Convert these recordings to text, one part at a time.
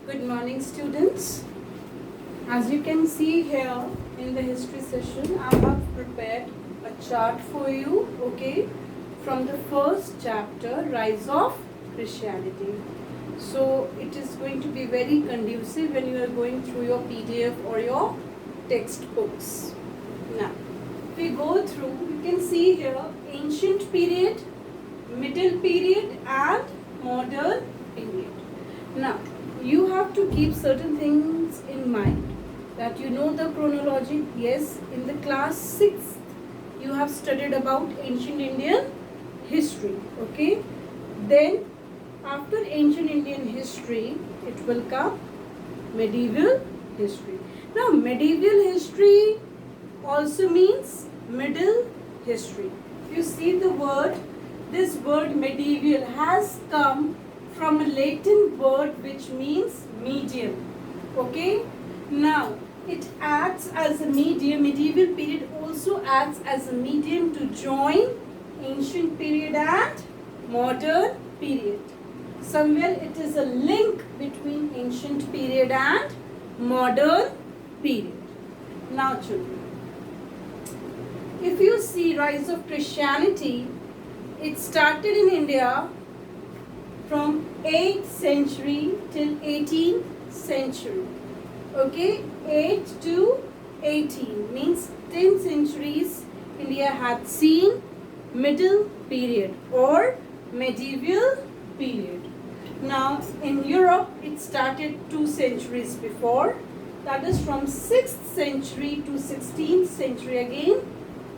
Good morning, students. As you can see here in the history session, I have prepared a chart for you, okay, from the first chapter, Rise of Christianity. So it is going to be very conducive when you are going through your PDF or your textbooks. Now, if we go through, you can see here ancient period, middle period and modern period. Now, you have to keep certain things in mind, that you know the chronology. Yes, in the class 6th you have studied about ancient Indian history, okay. Then after ancient Indian history it will come medieval history. Now medieval history also means middle history. If you see the word, this word medieval has come from a Latin word which means medium, okay. Now it acts as a medium, medieval period also acts as a medium to join ancient period and modern period. Somewhere it is a link between ancient period and modern period. Now children, if you see rise of Christianity, it started in India from 8th century till 18th century. Okay, 8 to 18 means 10 centuries India had seen middle period or medieval period. Now in Europe it started 2 centuries before, that is from 6th century to 16th century, again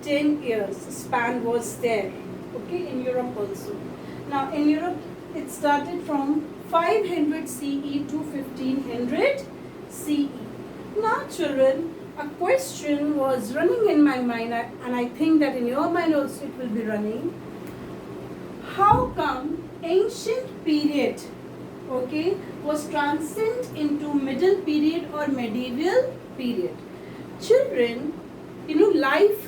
10 years span was there, okay, in Europe also. Now in Europe it started from 500 CE to 1500 CE. Now children, a question was running in my mind, and I think that in your mind also it will be running. How come ancient period, okay, was transcended into middle period or medieval period? Children, you know, life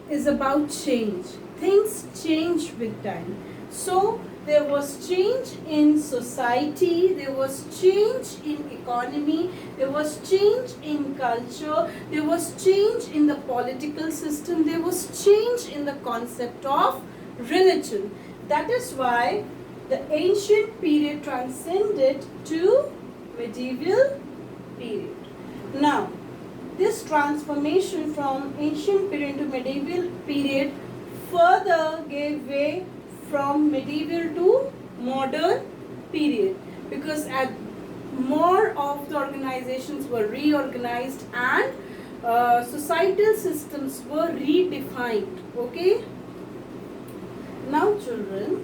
is about change. Things change with time. So there was change in society, there was change in economy, there was change in culture, there was change in the political system, there was change in the concept of religion. That is why the ancient period transcended to medieval period. Now, this transformation from ancient period to medieval period further gave way from medieval to modern period, because at more of the organizations were reorganized and societal systems were redefined, okay. Now children,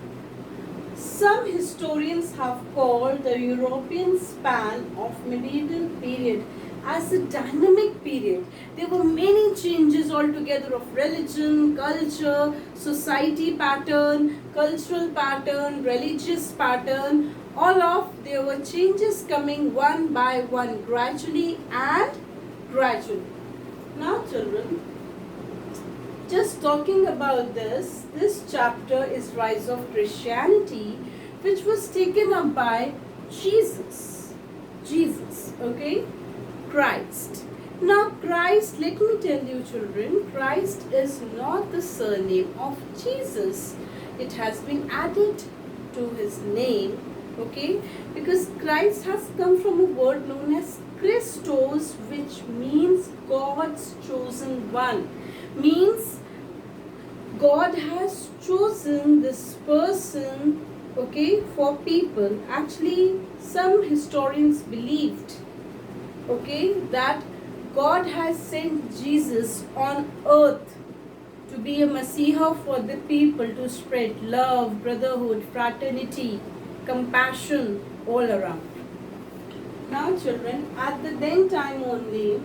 some historians have called the European span of medieval period as a dynamic period. There were many changes altogether of religion, culture, society pattern, cultural pattern, religious pattern. All of there were changes coming one by one, gradually and gradually. Now children, just talking about this chapter is Rise of Christianity, which was taken up by Jesus, okay, Christ. Now Christ, let me tell you children, Christ is not the surname of Jesus. It has been added to his name, okay, because Christ has come from a word known as Christos, which means God's chosen one. Means God has chosen this person, okay, for people. Actually, some historians believed, okay, that God has sent Jesus on earth to be a Messiah for the people, to spread love, brotherhood, fraternity, compassion all around. Now children, at the then time only,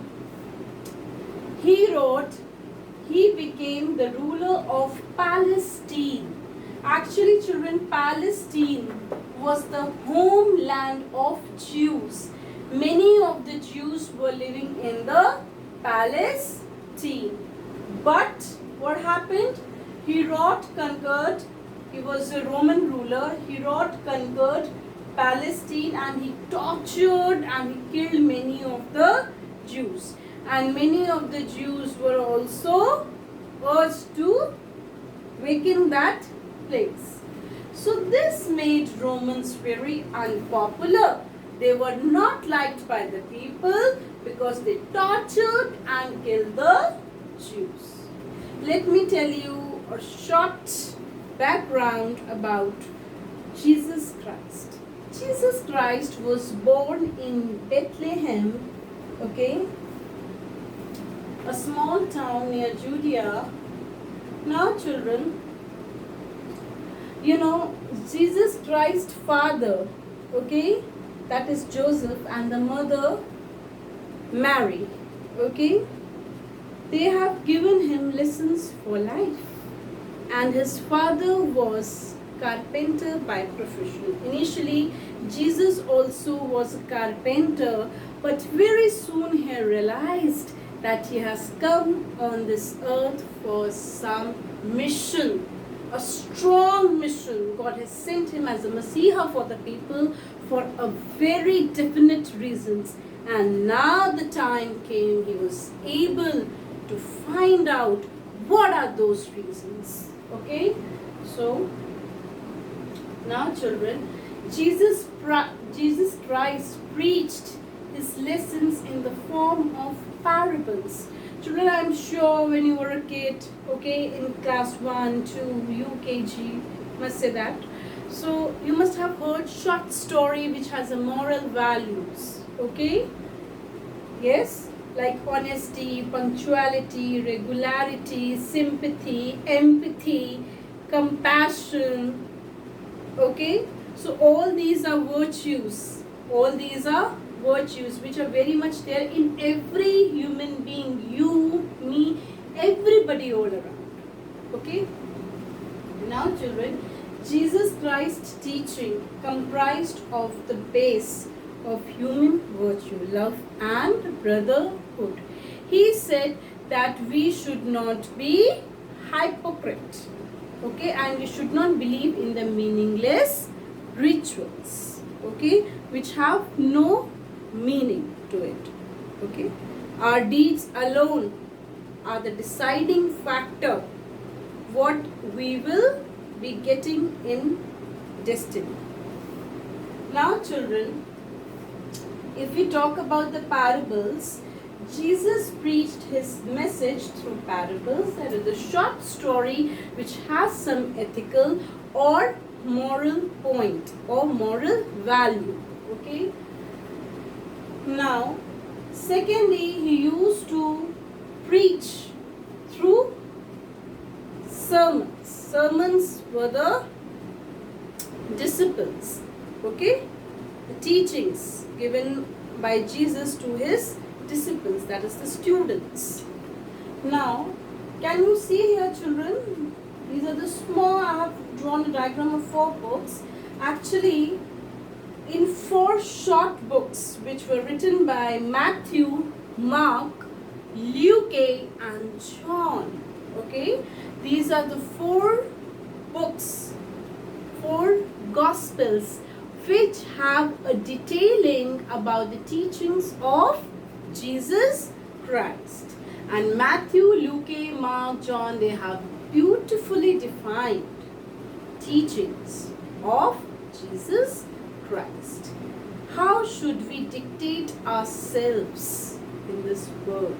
he became the ruler of Palestine. Actually children, Palestine was the homeland of Jews. Many of the Jews were living in the Palestine. But what happened? Herod conquered. He was a Roman ruler. Herod conquered Palestine, and he tortured and he killed many of the Jews. And many of the Jews were also urged to vacate that place. So this made Romans very unpopular. They were not liked by the people because they tortured and killed the Jews. Let me tell you a short background about Jesus Christ. Jesus Christ was born in Bethlehem, okay, a small town near Judea. Now children, you know, Jesus Christ's father, okay, that is Joseph, and the mother Mary, okay, they have given him lessons for life. And his father was carpenter by profession. Initially, Jesus also was a carpenter, but very soon he realized that he has come on this earth for some mission, a strong mission. God has sent him as a Messiah for the people for a very definite reasons. And now the time came, he was able to find out what are those reasons. Okay, so now children, Jesus Christ preached his lessons in the form of parables. Children, I'm sure when you were a kid, okay, in class 1, 2, UKG, must say that. So you must have heard short story which has a moral values, okay? Yes, like honesty, punctuality, regularity, sympathy, empathy, compassion, okay? So all these are virtues. All these are virtues which are very much there in every human being, you, me, everybody all around. Okay? Now children, Jesus Christ's teaching comprised of the base of human virtue, love and brotherhood. He said that we should not be hypocrite, okay, and we should not believe in the meaningless rituals, okay, which have no meaning to it, okay. Our deeds alone are the deciding factor what we will be getting in destiny. Now children, if we talk about the parables, Jesus preached his message through parables. That is a short story which has some ethical or moral point or moral value. Okay. Now, secondly, he used to preach through sermons. Sermons were the disciples. Okay. The teachings given by Jesus to his disciples, that is the students. Now, can you see here children? These are the small, I have drawn a diagram of 4 books. Actually, in 4 short books which were written by Matthew, Mark, Luke and John. Okay, these are the 4 books, 4 gospels which have a detailing about the teachings of Jesus Christ. And Matthew, Luke, Mark, John, they have beautifully defined teachings of Jesus Christ. How should we dictate ourselves in this world?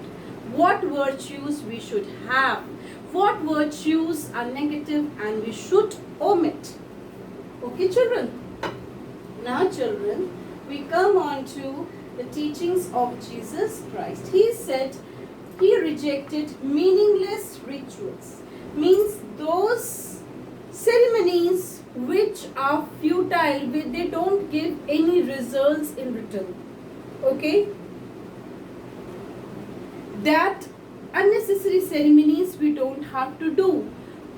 What virtues we should have? What virtues are negative and we should omit? Okay children? Now children, we come on to the teachings of Jesus Christ. He said he rejected meaningless rituals. Means those ceremonies which are futile, they don't give any results in return. Okay? That unnecessary ceremonies we don't have to do.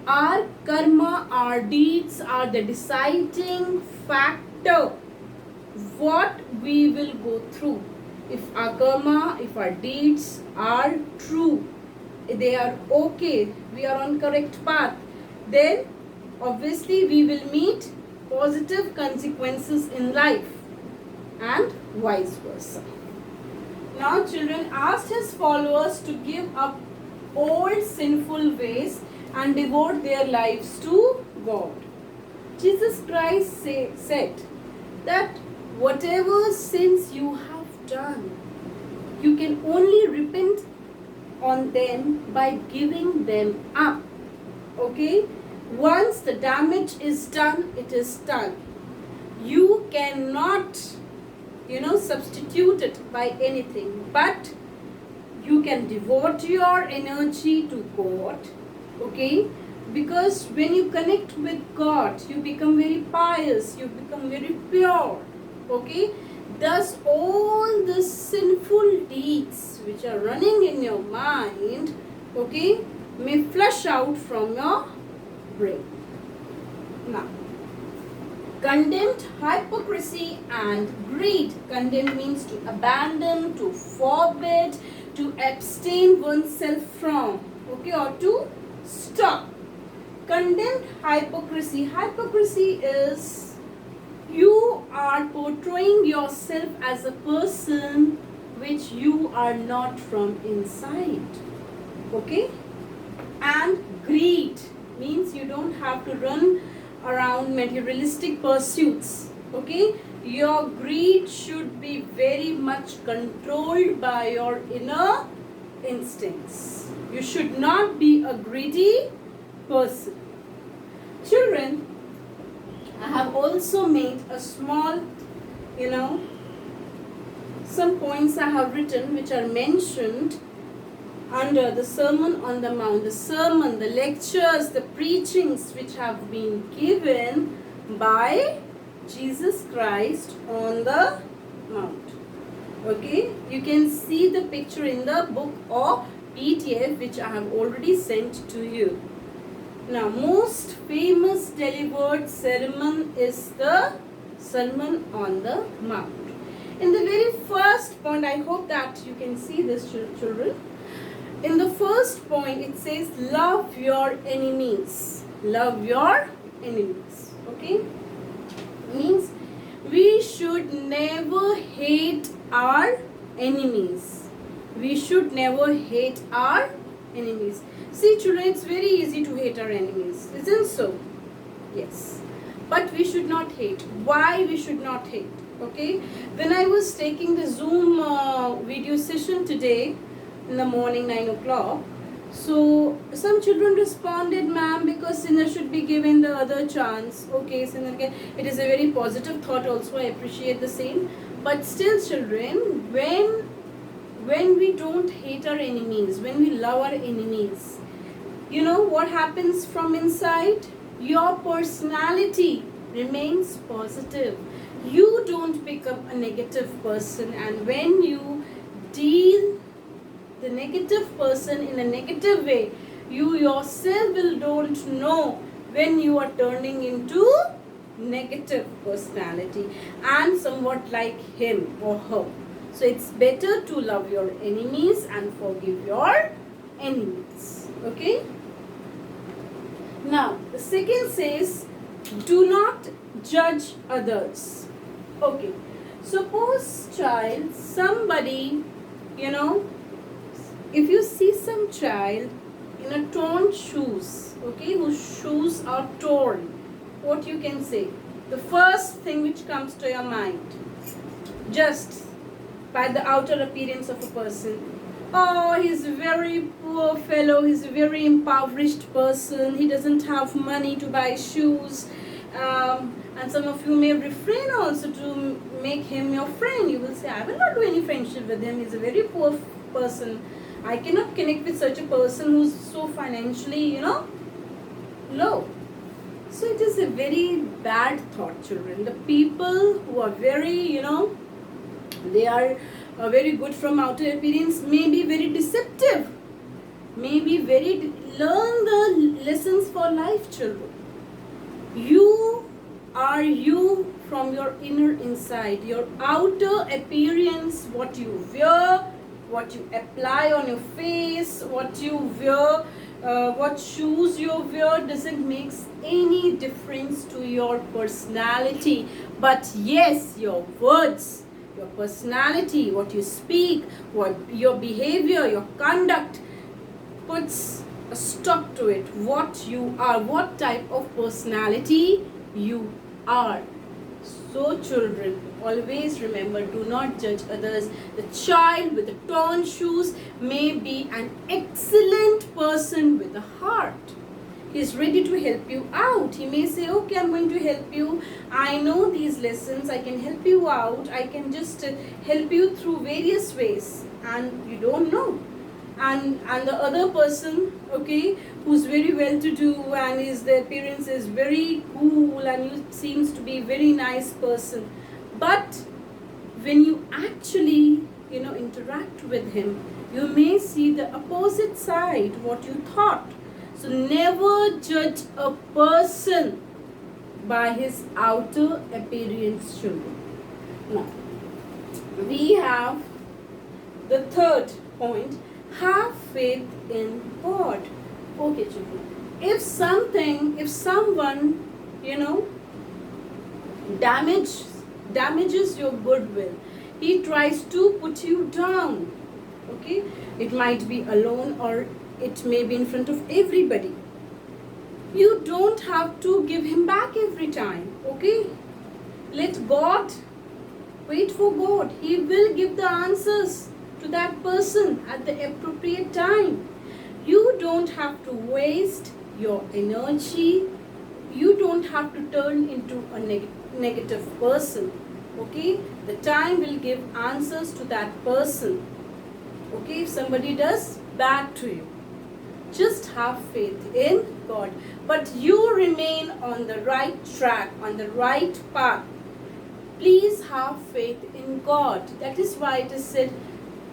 Our karma, our deeds are the deciding factor what we will go through. If our karma, if our deeds are true, they are okay, we are on correct path, then obviously we will meet positive consequences in life, and vice versa. Now children asked his followers to give up old sinful ways and devote their lives to God. Jesus Christ said that whatever sins you have done, you can only repent on them by giving them up. Okay? Once the damage is done, it is done. You cannot, substitute it by anything. But you can devote your energy to God. Okay? Because when you connect with God, you become very pious, you become very pure. Okay? Thus all the sinful deeds which are running in your mind, okay, may flush out from your brain. Now, condemned hypocrisy and greed. Condemn means to abandon, to forbid, to abstain oneself from, okay, or to stop. Condemned hypocrisy. Hypocrisy is you are portraying yourself as a person which you are not from inside. Okay? And greed means you don't have to run around materialistic pursuits. Okay? Your greed should be very much controlled by your inner instincts. You should not be a greedy person. Children, I have also made a small, some points I have written which are mentioned under the Sermon on the Mount. The sermon, the lectures, the preachings which have been given by Jesus Christ on the Mount. Okay, you can see the picture in the book or PDF which I have already sent to you. Now, most famous delivered sermon is the Sermon on the Mount. In the very first point, I hope that you can see this, children. In the first point, it says, love your enemies. Love your enemies. Okay? Means we should never hate our enemies. We should never hate our enemies. See children, it's very easy to hate our enemies, isn't so? Yes. But we should not hate. Why we should not hate? Okay. When I was taking the Zoom video session today in the morning 9 o'clock, so some children responded, ma'am, because sinner should be given the other chance. Okay, sinner can. It is a very positive thought also. I appreciate the same. But still children, when we don't hate our enemies, when we love our enemies, you know what happens from inside? Your personality remains positive. You don't become a negative person, and when you deal the negative person in a negative way, you yourself don't know when you are turning into negative personality and somewhat like him or her. So it's better to love your enemies and forgive your enemies. Okay? Now, the second says, do not judge others. Okay. Suppose child, somebody, if you see some child in a torn shoes, okay, whose shoes are torn, what you can say? The first thing which comes to your mind, just by the outer appearance of a person. Oh, he's a very poor fellow, he's a very impoverished person, he doesn't have money to buy shoes. And some of you may refrain also to make him your friend. You will say, I will not do any friendship with him, he's a very poor person. I cannot connect with such a person who's so financially, low. So it is a very bad thought, children. The people who are very, they are very good from outer appearance, may be very deceptive, may be very, learn the lessons for life, children. You are you from your inner inside. Your outer appearance, what you wear, what you apply on your face, what you wear what shoes you wear doesn't make any difference to your personality. But yes, your words, your personality, what you speak, what your behavior, your conduct puts a stop to it. What you are, what type of personality you are. So children, always remember, do not judge others. The child with the torn shoes may be an excellent person with a heart. He is ready to help you out. He may say, okay, I'm going to help you. I know these lessons. I can help you out. I can just help you through various ways. And you don't know. And the other person, okay, who's very well to do and the appearance is very cool and you seems to be very nice person, but when you actually interact with him, you may see the opposite side what you thought. So never judge a person by his outer appearance, children. Now we have the third point. Have faith in God. Okay, children. If someone, damages your goodwill, he tries to put you down. Okay, it might be alone or it may be in front of everybody. You don't have to give him back every time. Okay, let God. Wait for God. He will give the answers to that person at the appropriate time. You don't have to waste your energy. You don't have to turn into a negative person. Okay, the time will give answers to that person. Okay, if somebody does bad to you, just have faith in God, but you remain on the right track, on the right path. Please have faith in God. That is why it is said,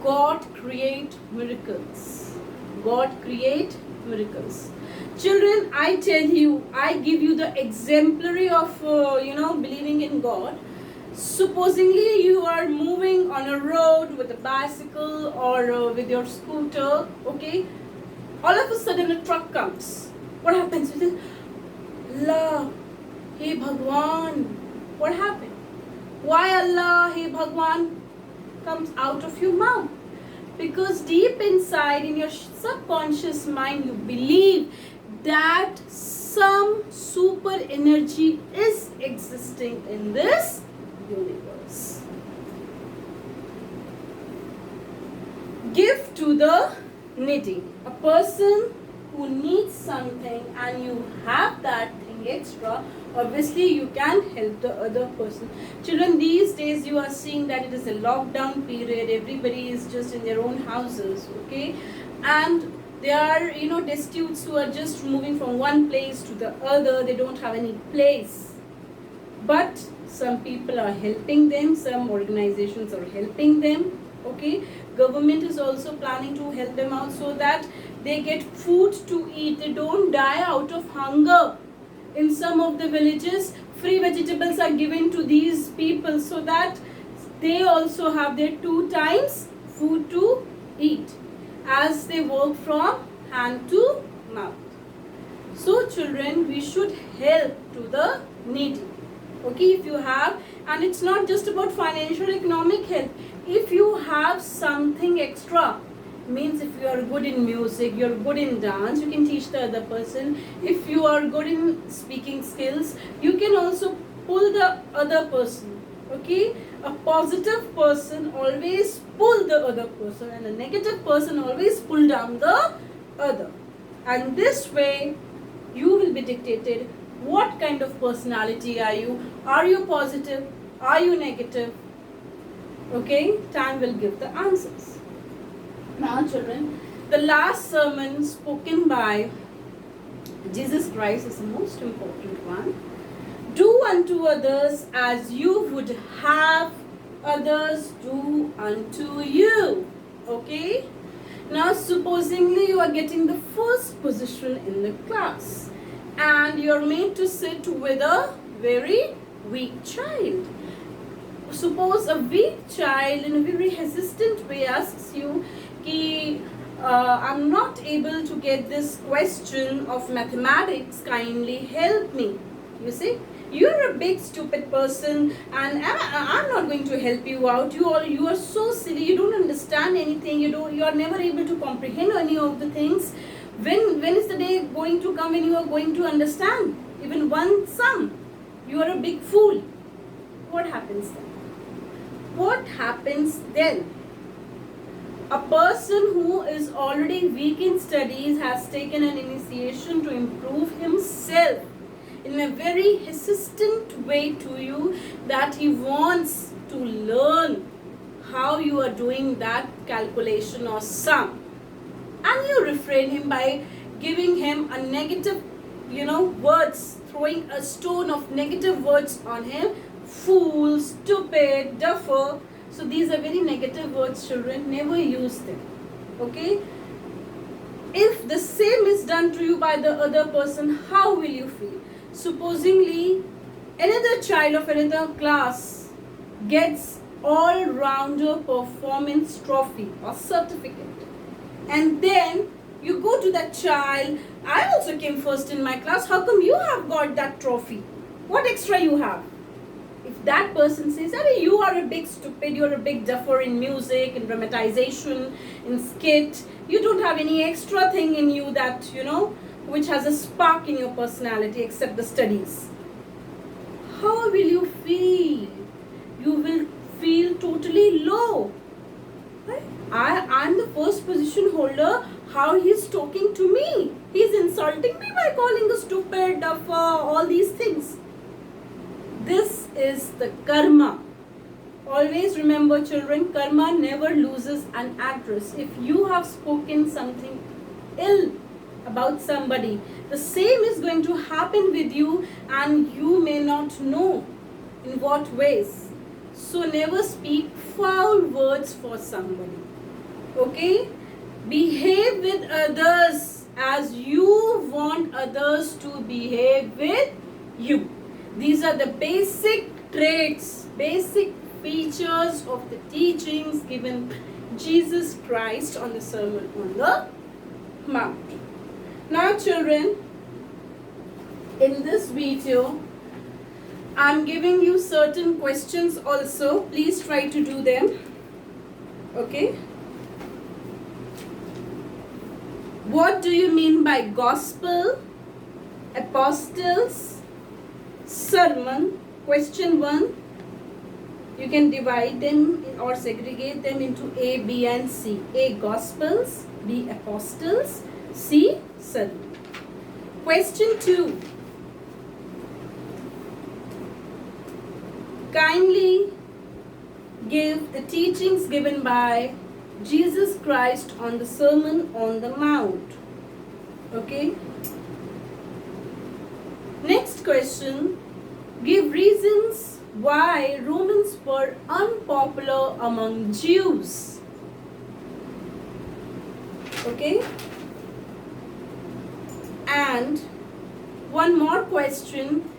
God create miracles. God create miracles. Children, I tell you, I give you the exemplary of, believing in God. Supposingly you are moving on a road with a bicycle or with your scooter, okay? All of a sudden a truck comes. What happens? You say, Allah, hey Bhagwan. What happened? Why Allah, hey Bhagwan comes out of your mouth? Because deep inside in your subconscious mind you believe that some super energy is existing in this universe. Give to the needy. A person who needs something and you have that thing extra, obviously you can help the other person. Children, these days you are seeing that it is a lockdown period. Everybody is just in their own houses, okay? And there are, destitutes who are just moving from one place to the other. They don't have any place. But some people are helping them. Some organizations are helping them, okay? Government is also planning to help them out so that they get food to eat. They don't die out of hunger. In some of the villages, free vegetables are given to these people so that they also have their 2 times food to eat as they work from hand to mouth. So children, we should help to the needy. Okay, if you have, and it's not just about financial economic help. If you have something extra, means if you are good in music, you're good in dance, you can teach the other person. If you are good in speaking skills, you can also pull the other person. Okay, a positive person always pull the other person and a negative person always pull down the other. And this way you will be dictated what kind of personality are you. Are you positive? Are you negative? Okay, time will give the answers. Now children, the last sermon spoken by Jesus Christ is the most important one. Do unto others as you would have others do unto you. Okay? Now supposingly you are getting the first position in the class and you are made to sit with a very weak child. Suppose a weak child in a very hesitant way asks you, I'm not able to get this question of mathematics, kindly help me. You see, you're a big stupid person and I'm not going to help you out. You are so silly, you don't understand anything, you are never able to comprehend any of the things. When is the day going to come when you are going to understand even one sum? You are a big fool. What happens then? What happens then? A person who is already weak in studies has taken an initiation to improve himself in a very hesitant way to you, that he wants to learn how you are doing that calculation or sum. And you refrain him by giving him a negative, words, throwing a stone of negative words on him. Fool, stupid, duffer. So these are very negative words, children. Never use them. Okay? If the same is done to you by the other person, how will you feel? Supposingly, another child of another class gets all-rounder performance trophy or certificate. And then you go to that child, I also came first in my class, how come you have got that trophy? What extra you have? If that person says, Arey, you are a big stupid, you're a big duffer in music, in dramatization, in skit, you don't have any extra thing in you that, which has a spark in your personality except the studies. How will you feel? You will feel totally low. Right? I'm the first position holder. How he's talking to me? He's insulting me by calling a stupid, duffer, all these things. This is the karma. Always remember, children, karma never loses an address. If you have spoken something ill about somebody, the same is going to happen with you, and you may not know in what ways. So never speak foul words for somebody. Okay? Behave with others as you want others to behave with you. These are the basic traits, basic features of the teachings given Jesus Christ on the Sermon on the Mount. Now children, in this video, I'm giving you certain questions also. Please try to do them. Okay? What do you mean by gospel, apostles, sermon? Question 1. You can divide them or segregate them into A, B and C. A, gospels, B, apostles, C, sermon. Question 2. Kindly give the teachings given by Jesus Christ on the Sermon on the Mount. Okay? Next question. Give reasons why Romans were unpopular among Jews. Okay? And one more question.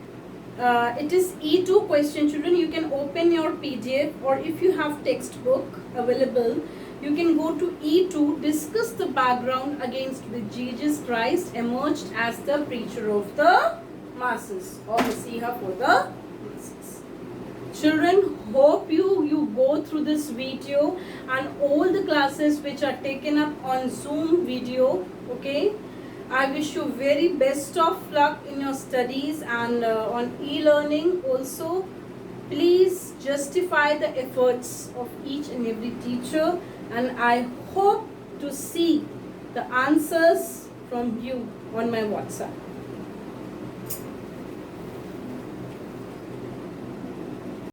It is E2 question, children. You can open your PDF, or if you have textbook available, you can go to E2. Discuss the background against which Jesus Christ emerged as the preacher of the masses, or Messiah for the masses. Children, hope you go through this video and all the classes which are taken up on Zoom video. Okay? I wish you very best of luck in your studies and on e-learning also. Please justify the efforts of each and every teacher, and I hope to see the answers from you on my WhatsApp.